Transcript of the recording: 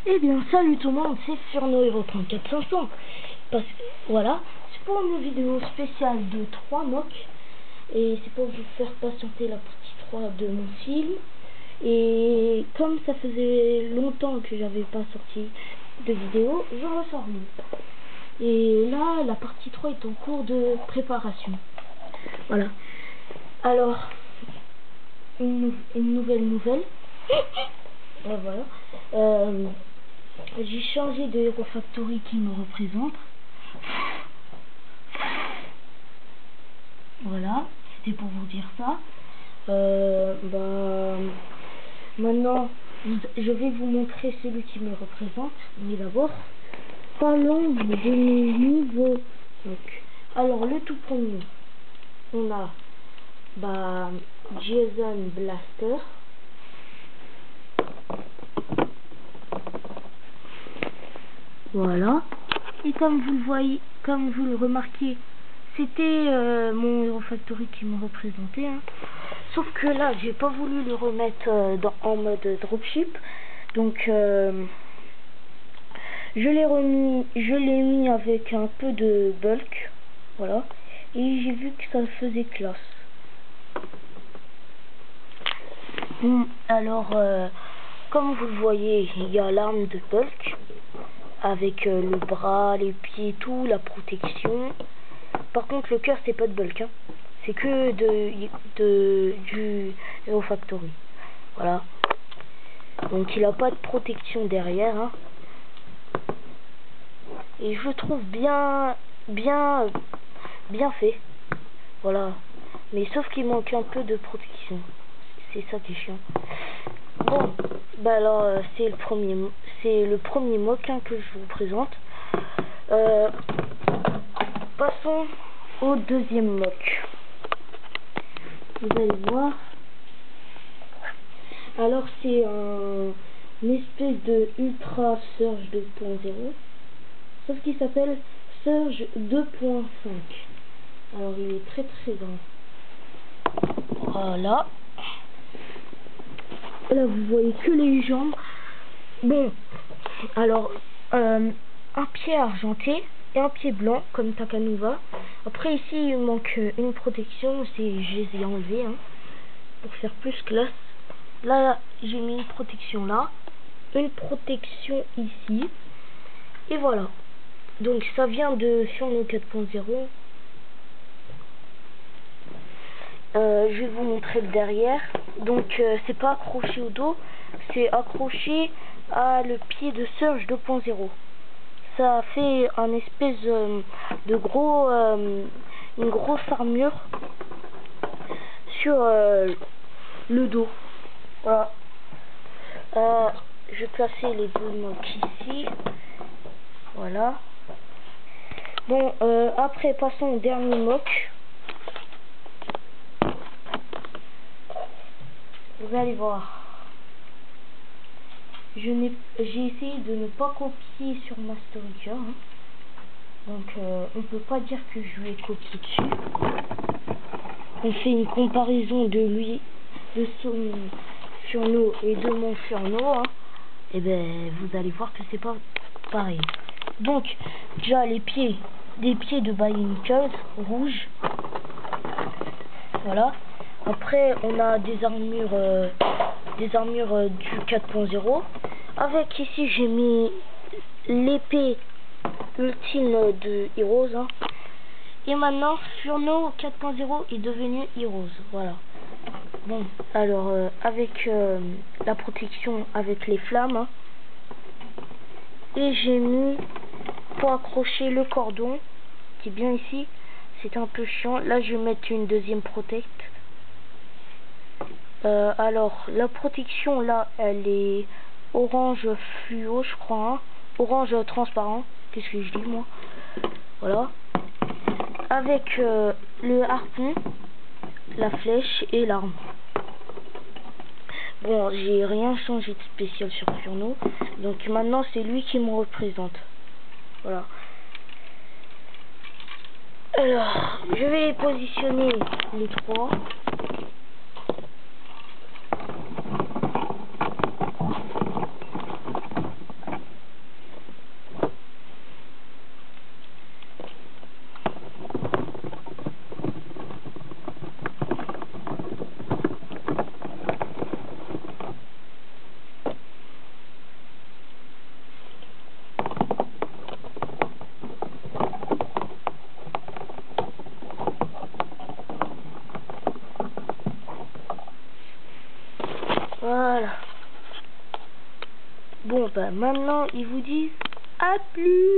Eh bien, salut tout le monde, c'est Furno Hero 34500. Voilà, c'est pour une vidéo spéciale de 3 mocks. Et c'est pour vous faire patienter la partie 3 de mon film. Et comme ça faisait longtemps que j'avais pas sorti de vidéo, je ressors une. Et là, la partie 3 est en cours de préparation. Voilà. Alors, une nouvelle. Voilà. J'ai changé de Hero Factory qui me représente. Voilà, c'était pour vous dire ça. Maintenant, je vais vous montrer celui qui me représente. Mais d'abord, parlons de mes nouveaux. Donc, alors le tout premier, on a Jason Blaster. Voilà. Et comme vous le voyez, comme vous le remarquez, c'était mon Hero Factory qui me représentait. Hein. Sauf que là, j'ai pas voulu le remettre en mode dropship. Donc, je l'ai mis avec un peu de bulk. Voilà. Et j'ai vu que ça faisait classe. Alors, comme vous le voyez, il y a l'arme de bulk. Avec le bras, les pieds, tout, la protection. Par contre, le cœur, c'est pas de bulk, hein. C'est que du Hero Factory. Voilà. Donc, il a pas de protection derrière, hein. Et je le trouve bien fait. Voilà. Mais sauf qu'il manque un peu de protection. C'est ça qui est chiant. Bon, alors c'est le premier mock que je vous présente. Passons au deuxième mock. Vous allez voir. Alors c'est une espèce de Ultra Surge 2.0, sauf qu'il s'appelle Surge 2.5. Alors il est très grand. Voilà. Là vous voyez que les jambes. Bon, alors un pied argenté et un pied blanc comme Takanuva. Après ici il manque une protection, je les ai enlevées pour faire plus classe. Là j'ai mis une protection là, une protection ici, et voilà. Donc ça vient de Furno 4.0. Je vais vous montrer le derrière. Donc c'est pas accroché au dos, c'est accroché à le pied de Surge 2.0. Ça fait un espèce de gros, une grosse armure sur le dos. Voilà. Je vais placer les deux mocks ici. Voilà. Bon, après passons au dernier mock. Vous allez voir. J'ai essayé de ne pas copier sur Masterika. Hein. Donc on peut pas dire que je lui ai copié dessus. On fait une comparaison de lui, de son Furno et de mon Furno. Hein. Et ben vous allez voir que c'est pas pareil. Donc déjà les pieds de Bionicles rouges. Voilà. Après on a des armures du 4.0. Avec ici j'ai mis l'épée ultime de Heroes. Hein. Et maintenant Furno 4.0 est devenu Heroes. Voilà. Bon, alors avec la protection avec les flammes. Hein. Et j'ai mis pour accrocher le cordon qui est bien ici. C'est un peu chiant. Là je vais mettre une deuxième protect. Alors la protection là elle est orange fluo je crois, hein. Orange transparent, qu'est-ce que je dis moi. Voilà. Avec le harpon, la flèche et l'arme. Bon, j'ai rien changé de spécial sur Furno. Donc maintenant c'est lui qui me représente. Voilà. Alors, je vais positionner les trois. Voilà. Bon, bah maintenant, ils vous disent à plus.